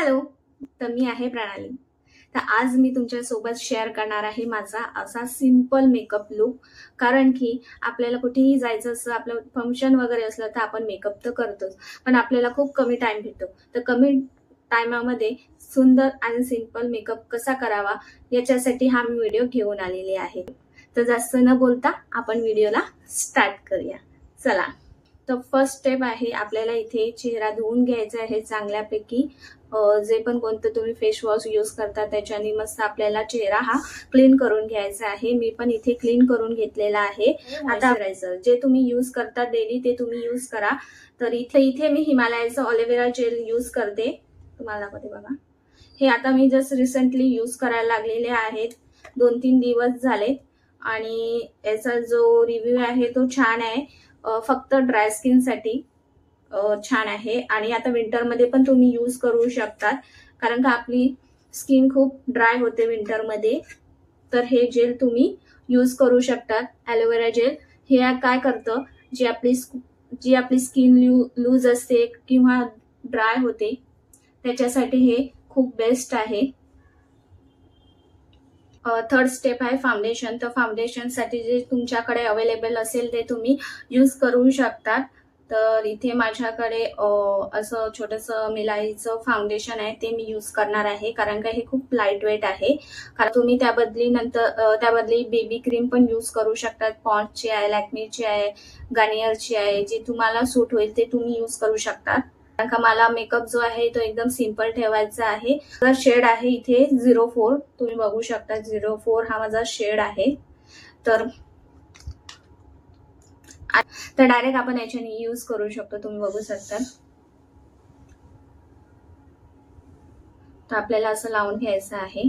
Hello, तर मी आहे प्रणाली. तर आज मी तुमच्यासोबत शेअर करणार आहे माझा असा सिंपल मेकअप लुक. कारण की आपल्याला कुठेही जायचं असं आपलं फंक्शन वगैरे असलं तर आपण मेकअप तर करतोच, पण आपल्याला खूप कमी टाइम भेटतो. तर कमी टायमामध्ये सुंदर आणि सिंपल मेकअप कसा करावा याच्यासाठी हा मी व्हिडिओ घेऊन आलेली आहे. तर जास्त न बोलता आपण व्हिडिओला स्टार्ट करूया. चला. तर फर्स्ट स्टेप आहे, आपल्याला इथे चेहरा धुवून घ्यायचा आहे चांगल्यापैकी. जे पण कोणतं तुम्ही फेस वॉश यूज करता त्याच्याने मस्त आपल्याला चेहरा हा क्लीन करून घ्यायचा आहे. मी पण इथे क्लीन करून घेतलेला आहे. आता जे तुम्ही यूज करता डेली ते तुम्ही यूज करा. तर इथे मी हिमालयाचं ऑलिव्हेरा जेल यूज करते. तुम्हाला दाखवते बघा. हे आता मी जस्ट रिसेंटली यूज करायला लागलेले आहेत. 2-3 दिवस झालेत आणि याचा जो रिव्ह्यू आहे तो छान आहे. फक्त ड्राय स्किन साठी छान आहे आणि आता विंटर मध्ये पण तुम्ही यूज करू शकता, कारण का आपली स्किन खूप ड्राय होते विंटर मध्ये. तर हे जेल तुम्ही यूज करू शकता. ॲलोवेरा जेल हे काय करतं, जी आपली स्किन लूज असते किंवा ड्राय होते त्याच्यासाठी हे खूप बेस्ट आहे. थर्ड स्टेप आहे फाउंडेशन. तर फाउंडेशन साठी जे तुमच्याकडे अवेलेबल असेल ते तुम्ही यूज करू शकता. तर इथे माझ्याकडे असं छोटंसं मिलाईचं फाउंडेशन आहे, ते मी यूज करणार आहे. कारण का हे खूप लाईट वेट आहे. कारण तुम्ही त्याबदली बेबी क्रीम पण यूज करू शकतात. पॉन्ड्सची आहे, लॅक्मेची आहे, गार्नियरची आहे. जे तुम्हाला सूट होईल ते तुम्ही यूज करू शकता. कारण का मला मेकअप जो आहे तो एकदम सिंपल ठेवायचा आहे. तर शेड आहे इथे 04, तुम्ही बघू शकता 04 हा माझा शेड आहे. तर डायरेक्ट आपण याच्याने यूज करू शकतो, तुम्ही बघू शकता. तर आपल्याला असं लावून घ्यायचं आहे.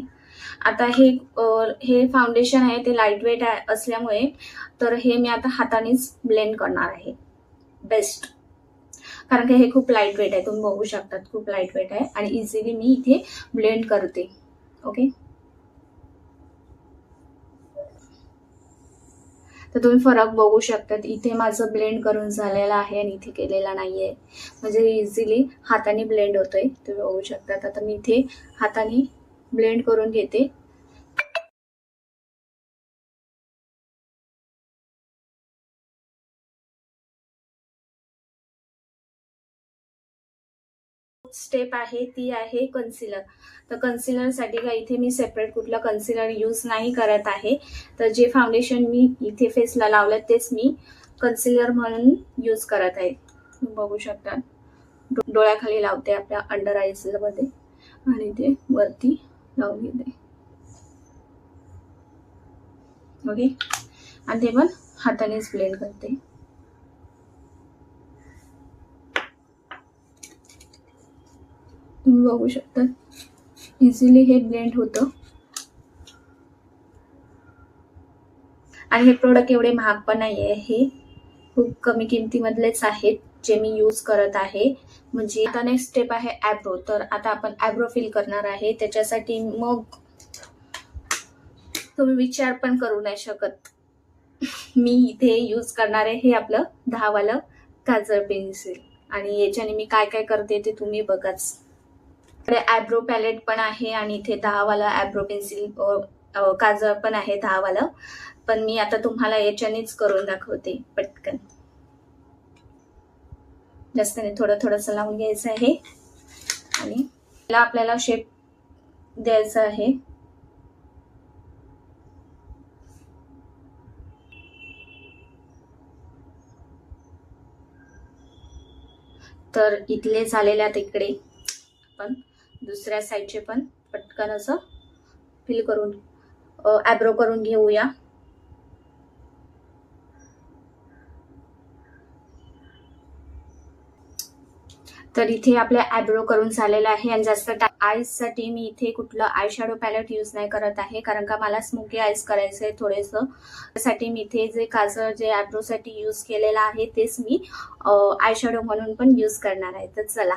आता हे फाउंडेशन आहे ते लाईट वेट असल्यामुळे तर हे मी आता हातानेच ब्लेंड करणार आहे. बेस्ट, कारण की हे खूप लाईट वेट आहे. तुम्ही बघू शकता खूप लाईट वेट आहे आणि इझिली मी इथे ब्लेंड करते. ओके, तर तुम्ही फरक बघू शकता. इथे माझं ब्लेंड करून झालेलं आहे आणि इथे केलेला नाहीये, म्हणजे इझिली हाताने ब्लेंड होतोय. तुम्ही बघू शकता. आता मी इथे हाताने ब्लेंड करून घेते. स्टेप आहे ती आहे कन्सिलर. तर कन्सिलर साठी का इथे मी सेपरेट कुठलं कन्सिलर यूज नाही करत आहे. तर जे फाउंडेशन मी इथे फेसला लावलं तेच मी कन्सिलर म्हणून यूज करत आहे. बघू शकता डोळ्याखाली लावते आपल्या अंडर आईज मध्ये आणि ते वरती लावून घेते. ओके, आणि ते पण हातानेच ब्लेंड करते. तुम्ही बघू शकता इझिली हे ब्लेंड होतं. आणि हे प्रोडक्ट एवढे महाग पण नाहीये, हे खूप कमी किमतीमधलेच आहेत जे मी यूज करत आहे. म्हणजे आता नेक्स्ट स्टेप आहे आयब्रो. तर आता आपण आयब्रो फिल करणार आहे. त्याच्यासाठी मग तुम्ही विचार पण करू नाही शकत, मी इथे यूज करणार आहे हे आपलं 10 वालं काजळ पेन्सिल. आणि याच्याने मी काय काय करते ते तुम्ही बघाच. आयब्रो पॅलेट पण आहे आणि इथे 10 वाला आयब्रो पेन्सिल काजळ पण आहे 10 वालं. पण मी आता तुम्हाला याच्यानेच करून दाखवते पटकन. जास्त नाही, थोडं थोडंसं लावून घ्यायचं आहे आणि आपल्याला शेप द्यायचा आहे. तर इथले झालेल्या तिकडे आपण दुसऱ्या साईडचे पण पटकन असं फिल करून आयब्रो करून घेऊया. तर इथे आपल्या आयब्रो करून झालेला आहे. आणि जास्त आईज साठी मी इथे कुठलं आय शॅडो पॅलेट यूज नाही करत आहे, कारण का मला स्मोकी आईज करायचं आहे थोडेसं. त्यासाठी मी इथे जे काजळ जे आयब्रो साठी यूज केलेलं आहे तेच मी आय शॅडो म्हणून पण यूज करणार आहे. तर चला,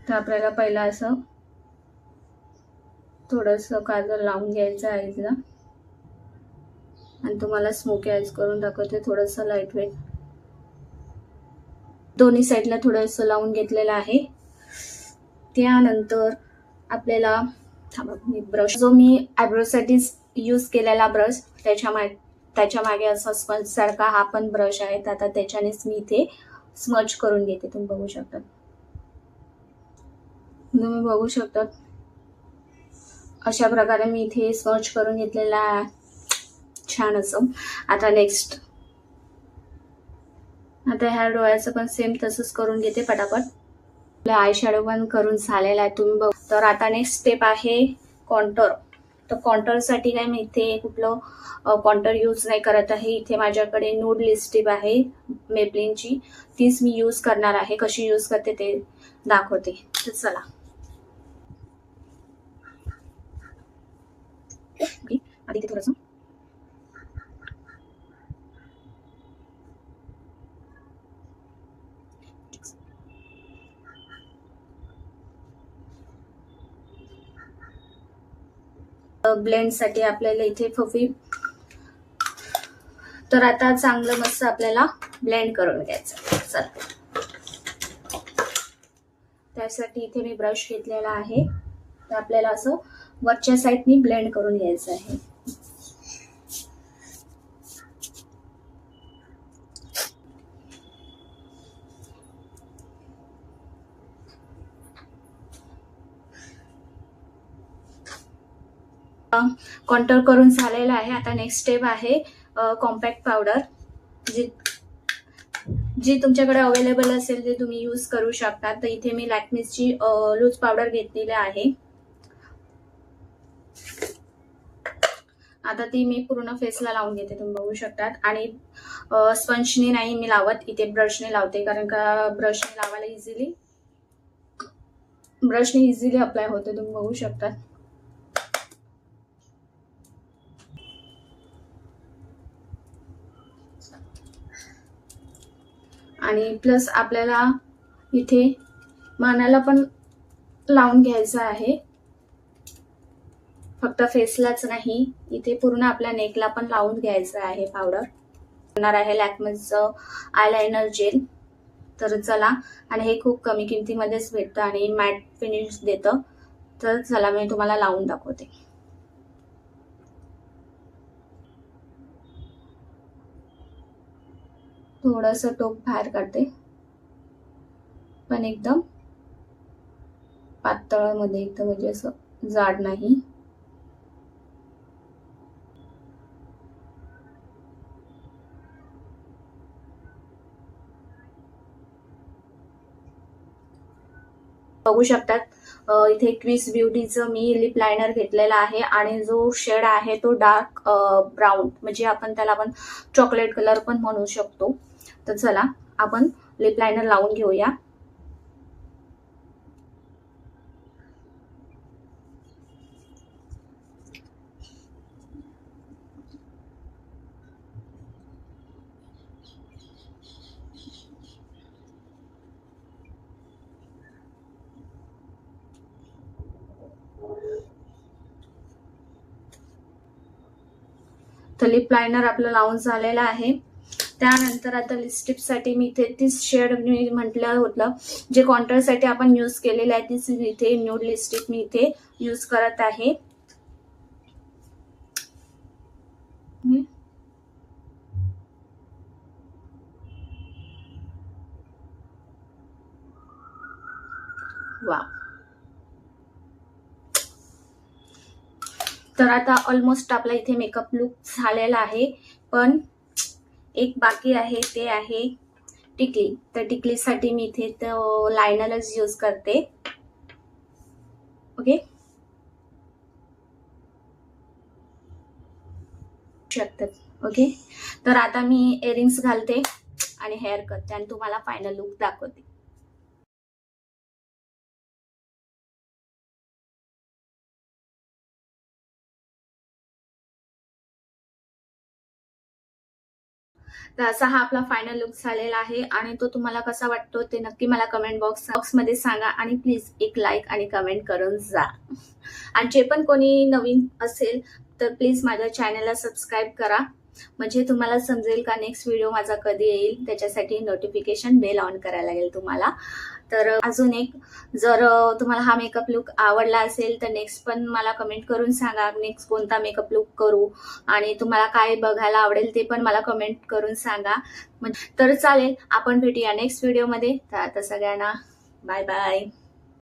तर आपल्याला पहिला असं थोडंसं काजळ लावून घ्यायचं आईजला आणि तुम्हाला स्मोकी आईज करून दाखवते थोडंसं लाईट वेट. दोन्ही साईडला थोडंसं लावून घेतलेलं आहे. त्यानंतर आपल्याला ब्रश, जो मी आयब्रोसाठी यूज केलेला ब्रश, त्याच्या मागे असा स्पंज सारखा हा पण ब्रश आहे. आता त्याच्यानेच मी इथे स्मच करून घेते. तुम्ही बघू शकता अशा प्रकारे मी इथे स्मच करून घेतलेला आहे, छान असं. आता नेक्स्ट, आता ह्या डोळ्याचं पण सेम तसंच करून घेते पटापट. आपला आय शॅडो पण करून झालेला आहे, तुम्ही बघू. तर आता नेक्स्ट स्टेप आहे कॉन्टर. तर कॉन्टरसाठी काय मी इथे कुठलं कॉन्टर यूज नाही करत आहे. इथे माझ्याकडे न्यूड लिपस्टिक आहे मेबलिनची, तीच मी यूज करणार आहे. कशी यूज करते ते दाखवते. तर चला, आधी ते थोडंसं ब्लेंड साठी आपल्याला इथे फफी. तर आता चांगलं मस्त आपल्याला ब्लेंड करून घ्यायचं. चला, त्यासाठी इथे मी ब्रश घेतलेला आहे. तर आपल्याला असं वरच्या साईडनी ब्लेंड करून घ्यायचं आहे. कॉन्टर करून झालेला आहे. आता नेक्स्ट स्टेप आहे कॉम्पॅक्ट पावडर. जी तुमच्याकडे अवेलेबल असेल ते तुम्ही यूज करू शकता. तर इथे मी लॅक्मेची लूज पावडर घेतलेली आहे. आता ती मी पूर्ण फेसला लावून घेते, तुम्ही बघू शकतात. आणि स्पंजने नाही मी लावत, इथे ब्रशने लावते, कारण का ब्रशने लावायला इझिली अप्लाय होते, तुम्ही बघू शकतात. आणि प्लस आपल्याला इथे मानाला पण लावून घ्यायचं आहे, फक्त फेसलाच नाही, इथे पूर्ण आपल्या नेकला पण लावून घ्यायचं आहे पावडर. करणार आहे लॅक्मेचं आयलायनर जेल. तर चला, आणि हे खूप कमी किमतीमध्येच भेटतं आणि मॅट फिनिश देतं. तर चला, मी तुम्हाला लावून दाखवते. थोडंसं टोक बाहेर काढते, पण एकदम पातळमध्ये, एकदम म्हणजे असं जाड नाही. बघू शकतात इथे क्विस ब्युटीचं मी लिप लायनर घेतलेला आहे. आणि जो शेड आहे तो डार्क ब्राऊन, म्हणजे आपण त्याला पण चॉकलेट कलर पण म्हणू शकतो. तर चला, आपण लिप लायनर लावून घेऊया. तर लिप लायनर आपलं लावून झालेलं आहे. त्यानंतर आता लिपस्टिकसाठी मी इथे तीच शेड मी म्हटलं होतं, जे कॉन्टरसाठी आपण यूज केलेलं आहे, तीच इथे न्यूड लिपस्टिक मी इथे यूज करत आहे. वा, तर आता ऑलमोस्ट आपला इथे मेकअप लुक झालेला आहे. पण एक बाकी आहे, ते आहे टिकली. तर टिकलीसाठी मी इथे लायनरच यूज करते. ओके, शकतात. ओके, तर आता मी इयरिंग्स घालते आणि हेअर करते आणि तुम्हाला फायनल लुक दाखवते. तर असा हा आपला फायनल लुक झालेला आहे. आणि तो तुम्हाला कसा वाटतो ते नक्की मला कमेंट बॉक्समध्ये सांगा. आणि प्लीज एक लाईक आणि कमेंट करून जा. आणि जे पण कोणी नवीन असेल तर प्लीज माझ्या चॅनलला सबस्क्राईब करा. म्हणजे तुम्हाला समजेल का नेक्स्ट व्हिडिओ माझा कधी येईल. त्याच्यासाठी नोटिफिकेशन बेल ऑन करायला लागेल तुम्हाला. तर अजून एक, जर तुम्हाला हा मेकअप लुक आवडला असेल तर नेक्स्ट पण मला कमेंट करून सांगा, नेक्स्ट कोणता मेकअप लुक करू आणि तुम्हाला काय बघायला आवडेल ते पण मला कमेंट करून सांगा. तर चालेल, आपण भेटूया नेक्स्ट व्हिडिओमध्ये. तर आता सगळ्यांना बाय बाय.